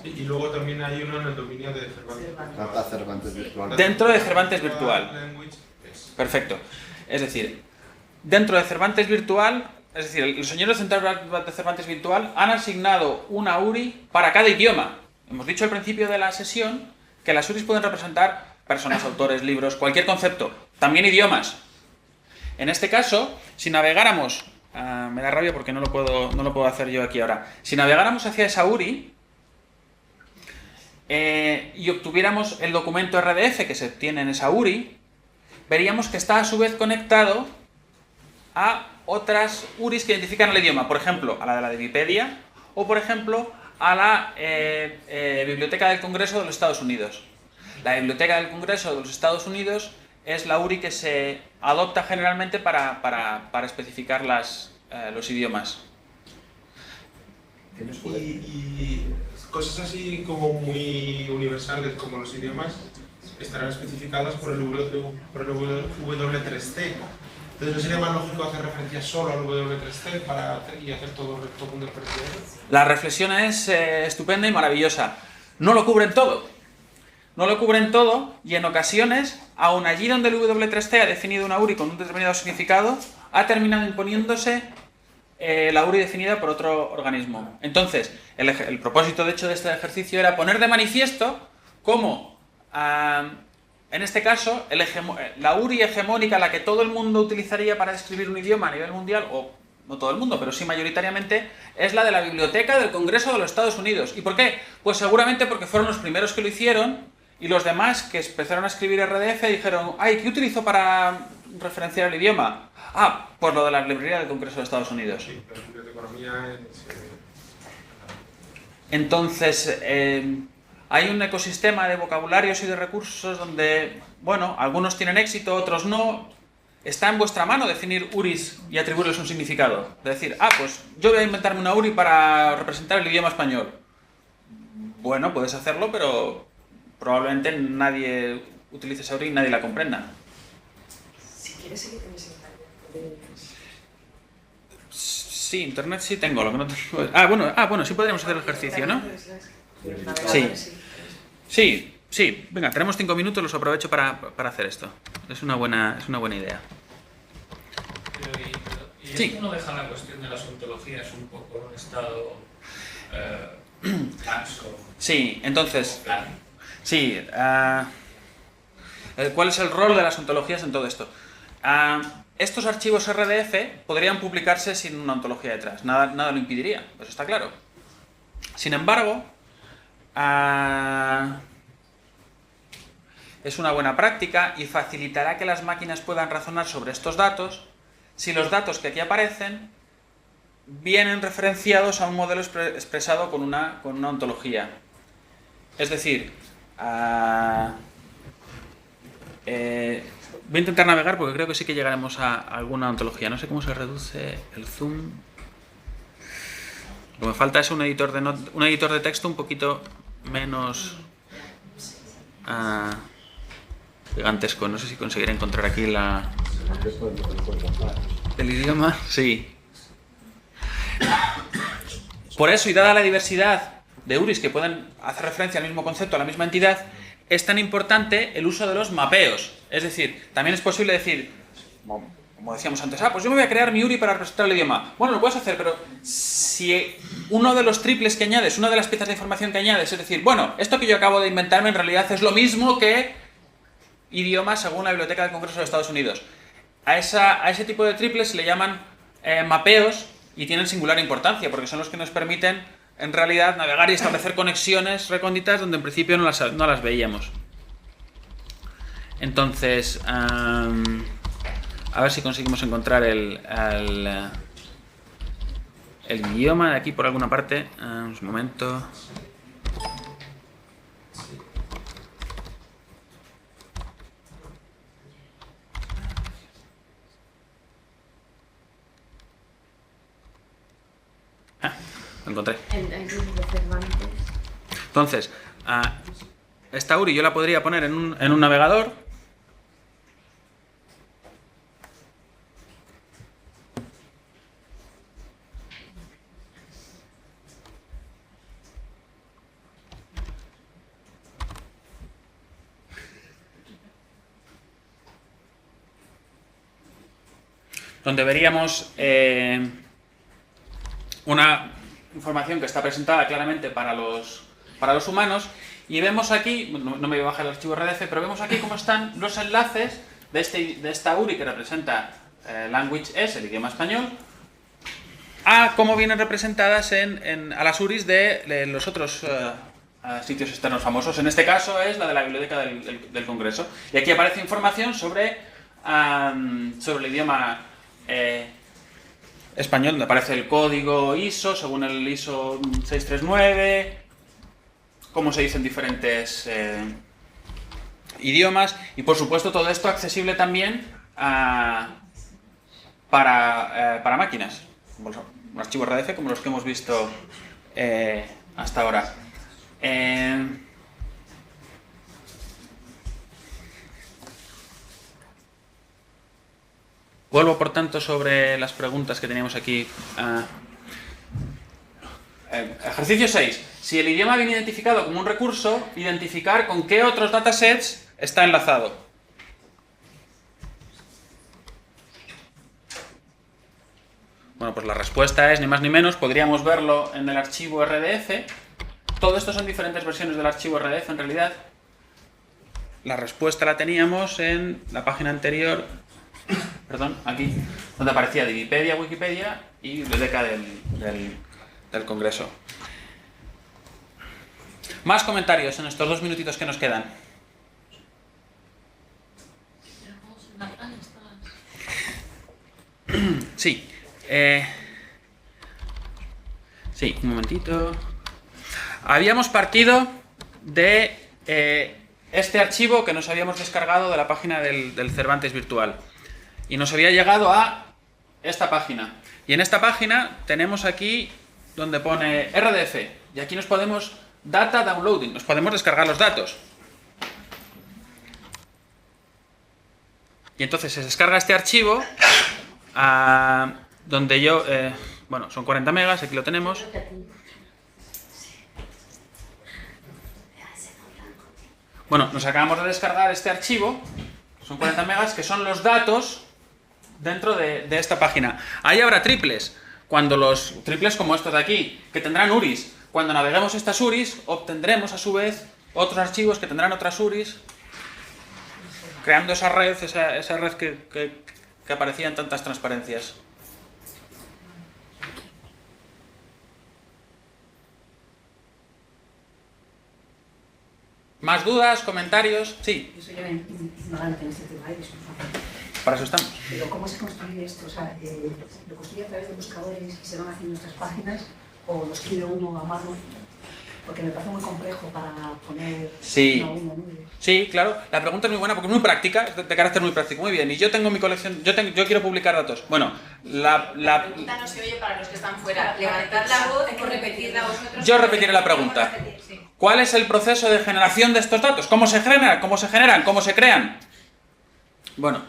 Sí, y luego también hay uno en el dominio de Cervantes. Data Cervantes virtual. Dentro de Cervantes Virtual. Language es- Perfecto. Es decir, dentro de Cervantes Virtual, es decir, los señores centrales de Cervantes Virtual han asignado una URI para cada idioma. Hemos dicho al principio de la sesión que las URIs pueden representar personas, autores, libros, cualquier concepto, también idiomas. En este caso, si navegáramos, me da rabia porque no lo puedo hacer yo aquí ahora, si navegáramos hacia esa URI y obtuviéramos el documento RDF que se obtiene en esa URI, veríamos que está a su vez conectado a otras URIs que identifican el idioma, por ejemplo, a la de la de Wikipedia o, por ejemplo, a la Biblioteca del Congreso de los Estados Unidos. La Biblioteca del Congreso de los Estados Unidos es la URI que se adopta generalmente para especificar los idiomas. Y cosas así como muy universales como los idiomas estarán especificadas por el W3C. Entonces, ¿no sería más lógico hacer referencia solo al W3C y hacer todo un referencial? La reflexión es estupenda y maravillosa. No lo cubren todo. No lo cubren todo y en ocasiones, aun allí donde el W3C ha definido una URI con un determinado significado, ha terminado imponiéndose la URI definida por otro organismo. Entonces, el propósito de hecho de este ejercicio era poner de manifiesto cómo, en este caso, la URI hegemónica, la que todo el mundo utilizaría para describir un idioma a nivel mundial, o no todo el mundo, pero sí mayoritariamente, es la de la Biblioteca del Congreso de los Estados Unidos. ¿Y por qué? Pues seguramente porque fueron los primeros que lo hicieron y los demás que empezaron a escribir RDF dijeron, ay, ¿qué utilizo para referenciar el idioma? Ah, pues lo de la librería del Congreso de Estados Unidos. Sí, pero biblioteconomía Entonces, hay un ecosistema de vocabularios y de recursos donde, bueno, algunos tienen éxito, otros no. Está en vuestra mano definir URIs y atribuirles un significado. Es decir, pues yo voy a inventarme una URI para representar el idioma español. Bueno, puedes hacerlo, pero probablemente nadie utilice esa URI y nadie la comprenda. Si quieres, sí que tienes internet. Sí, internet sí tengo, lo que no tengo... bueno, sí podríamos hacer el ejercicio, ¿no? Sí, venga, tenemos 5 minutos, los aprovecho para hacer esto. Es una buena idea. ¿Y Sí. esto no deja la cuestión de las ontologías un poco en un estado laxo? Sí, entonces, Claro. sí, ¿cuál es el rol de las ontologías en todo esto? Estos archivos RDF podrían publicarse sin una ontología detrás, nada lo impediría, eso está claro. Sin embargo, es una buena práctica y facilitará que las máquinas puedan razonar sobre estos datos si los datos que aquí aparecen vienen referenciados a un modelo expresado con una ontología. Es decir, voy a intentar navegar porque creo que sí que llegaremos a alguna ontología. No sé cómo se reduce el zoom. Lo que me falta es un editor de texto un poquito menos gigantesco. No sé si conseguiré encontrar aquí el idioma. Sí. Por eso, y dada la diversidad de URIs que pueden hacer referencia al mismo concepto, a la misma entidad, es tan importante el uso de los mapeos. Es decir, también es posible decir, como decíamos antes, pues yo me voy a crear mi URI para representar el idioma. Bueno, lo puedes hacer, pero si uno de los triples que añades, una de las piezas de información que añades, es decir, bueno, esto que yo acabo de inventarme en realidad es lo mismo que idioma según la Biblioteca del Congreso de Estados Unidos. A ese tipo de triples se le llaman mapeos y tienen singular importancia porque son los que nos permiten en realidad navegar y establecer conexiones recónditas donde en principio no las veíamos. Entonces, a ver si conseguimos encontrar el idioma de aquí por alguna parte. Un momento. encontré. En el libro de Cervantes. Entonces, esta URI yo la podría poner en un navegador. Donde veríamos una información que está presentada claramente para los humanos, y vemos aquí, no me voy a bajar el archivo RDF, pero vemos aquí cómo están los enlaces de esta URI que representa Language S, el idioma español, a cómo vienen representadas a las URIs de los otros sitios externos famosos. En este caso es la de la Biblioteca del Congreso. Y aquí aparece información sobre el idioma español, donde aparece el código ISO, según el ISO 639, cómo se dicen diferentes idiomas, y por supuesto todo esto accesible también para máquinas, un archivo RDF como los que hemos visto hasta ahora. Vuelvo, por tanto, sobre las preguntas que teníamos aquí. Ejercicio 6. Si el idioma viene identificado como un recurso, identificar con qué otros datasets está enlazado. Bueno, pues la respuesta es, ni más ni menos, podríamos verlo en el archivo RDF. Todo esto son diferentes versiones del archivo RDF, en realidad. La respuesta la teníamos en la página anterior, perdón, aquí, donde aparecía Divipedia, Wikipedia y Biblioteca del Congreso. Más comentarios en estos 2 minutitos que nos quedan. Sí. Sí, un momentito. Habíamos partido de este archivo que nos habíamos descargado de la página del Cervantes virtual. Y nos había llegado a esta página. Y en esta página tenemos aquí donde pone RDF. Y aquí nos podemos Data Downloading. Nos podemos descargar los datos. Y entonces se descarga este archivo donde yo... bueno, son 40 megas, aquí lo tenemos. Bueno, nos acabamos de descargar este archivo. Son 40 megas, que son los datos dentro de esta página. Ahí habrá triples. Cuando los triples como estos de aquí, que tendrán URIs. Cuando naveguemos estas URIs, obtendremos a su vez otros archivos que tendrán otras URIs, creando esa red, esa red que aparecía en tantas transparencias. ¿Más dudas, comentarios? Sí. Yo soy ignorante en este tema, disculpa. Para eso estamos. Pero ¿cómo se construye esto? O sea, ¿lo construye a través de buscadores y se van haciendo estas páginas? ¿O lo escribe uno a mano? Porque me parece muy complejo para poner sí. uno a uno, ¿no? Sí, claro. La pregunta es muy buena porque es muy práctica, es de carácter muy práctico. Muy bien. Y yo tengo mi colección, yo quiero publicar datos. Bueno, la pregunta no se oye para los que están fuera. Levantad la voz o repetirla vosotros. Yo repetiré la pregunta. ¿Cuál es el proceso de generación de estos datos? ¿Cómo se generan? ¿Cómo se generan? ¿Cómo se crean? Bueno,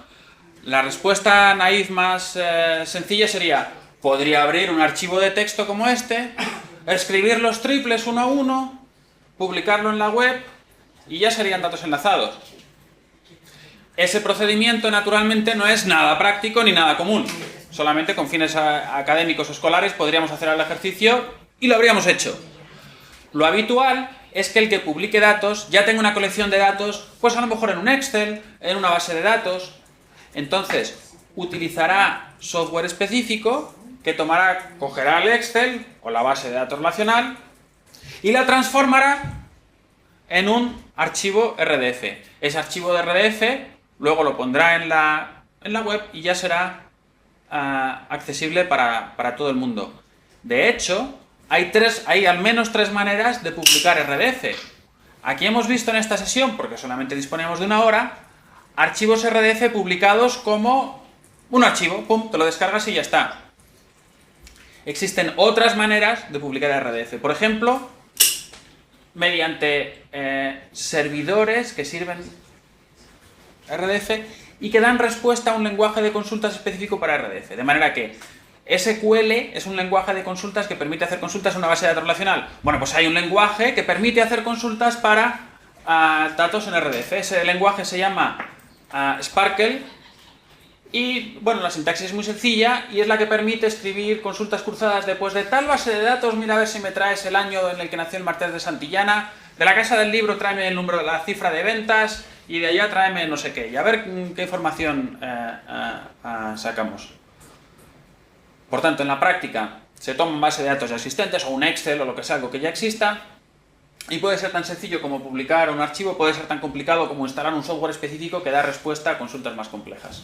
la respuesta naif más sencilla sería: podría abrir un archivo de texto como este, escribir los triples uno a uno, publicarlo en la web y ya serían datos enlazados. Ese procedimiento, naturalmente, no es nada práctico ni nada común. Solamente con fines académicos o escolares podríamos hacer el ejercicio y lo habríamos hecho. Lo habitual es que el que publique datos ya tenga una colección de datos, pues a lo mejor en un Excel, en una base de datos. Entonces, utilizará software específico que cogerá el Excel o la base de datos relacional y la transformará en un archivo RDF. Ese archivo de RDF luego lo pondrá en la web y ya será accesible para todo el mundo. De hecho, hay al menos 3 maneras de publicar RDF. Aquí hemos visto en esta sesión, porque solamente disponíamos de 1 hora, archivos RDF publicados como un archivo. Pum, te lo descargas y ya está. Existen otras maneras de publicar RDF. Por ejemplo, mediante servidores que sirven RDF y que dan respuesta a un lenguaje de consultas específico para RDF. De manera que SQL es un lenguaje de consultas que permite hacer consultas a una base de datos relacional. Bueno, pues hay un lenguaje que permite hacer consultas para datos en RDF. Ese lenguaje se llama Sparkle y, bueno, la sintaxis es muy sencilla y es la que permite escribir consultas cruzadas de, pues, de tal base de datos, mira a ver si me traes el año en el que nació el Marqués de Santillana, de la casa del libro tráeme el número de la cifra de ventas y de allá tráeme no sé qué, y a ver qué información sacamos. Por tanto, en la práctica se toman base de datos ya existentes o un Excel o lo que sea, algo que ya exista, y puede ser tan sencillo como publicar un archivo, puede ser tan complicado como instalar un software específico que da respuesta a consultas más complejas.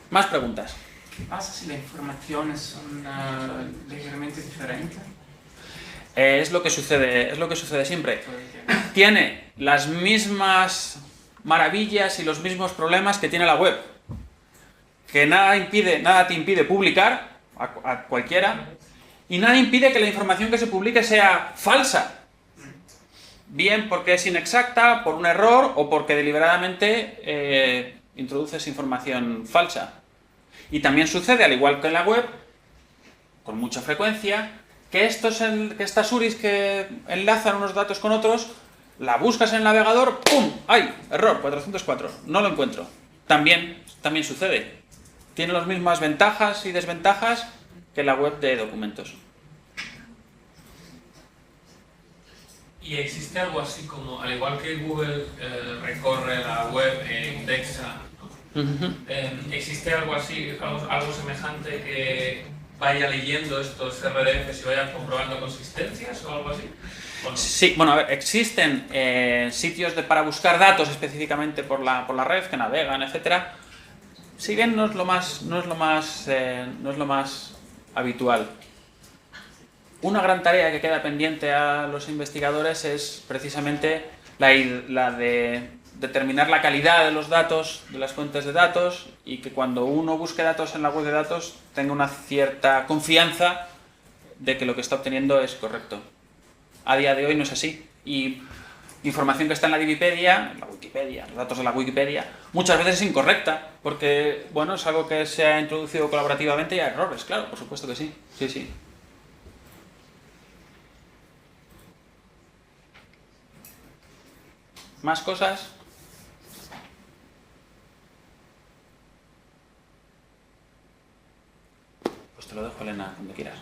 ¿Más preguntas? ¿Qué pasa si las informaciones son ligeramente diferentes? Es lo que sucede siempre. Tiene las mismas maravillas y los mismos problemas que tiene la web. Que nada te impide publicar a cualquiera y nada impide que la información que se publique sea falsa. Bien porque es inexacta, por un error o porque deliberadamente introduces información falsa. Y también sucede, al igual que en la web, con mucha frecuencia, que estas URIs que enlazan unos datos con otros, la buscas en el navegador, ¡pum! ¡Ay! Error, 404, no lo encuentro. También sucede. Tiene las mismas ventajas y desventajas que la web de documentos. Y existe algo así como, al igual que Google recorre la web e indexa, ¿existe algo así, algo semejante que vaya leyendo estos RDFs y vaya comprobando consistencias o algo así? ¿O no? Sí, bueno, a ver, existen sitios para buscar datos específicamente por la red, que navegan, etcétera. Si bien no es lo más habitual. Una gran tarea que queda pendiente a los investigadores es precisamente la de determinar la calidad de los datos, de las fuentes de datos, y que cuando uno busque datos en la web de datos tenga una cierta confianza de que lo que está obteniendo es correcto. A día de hoy no es así. Y información que está en la Wikipedia, los datos de la Wikipedia, muchas veces es incorrecta, porque, bueno, es algo que se ha introducido colaborativamente y hay errores, claro, por supuesto que sí. Sí. ¿Más cosas? Pues te lo dejo, Elena, cuando quieras.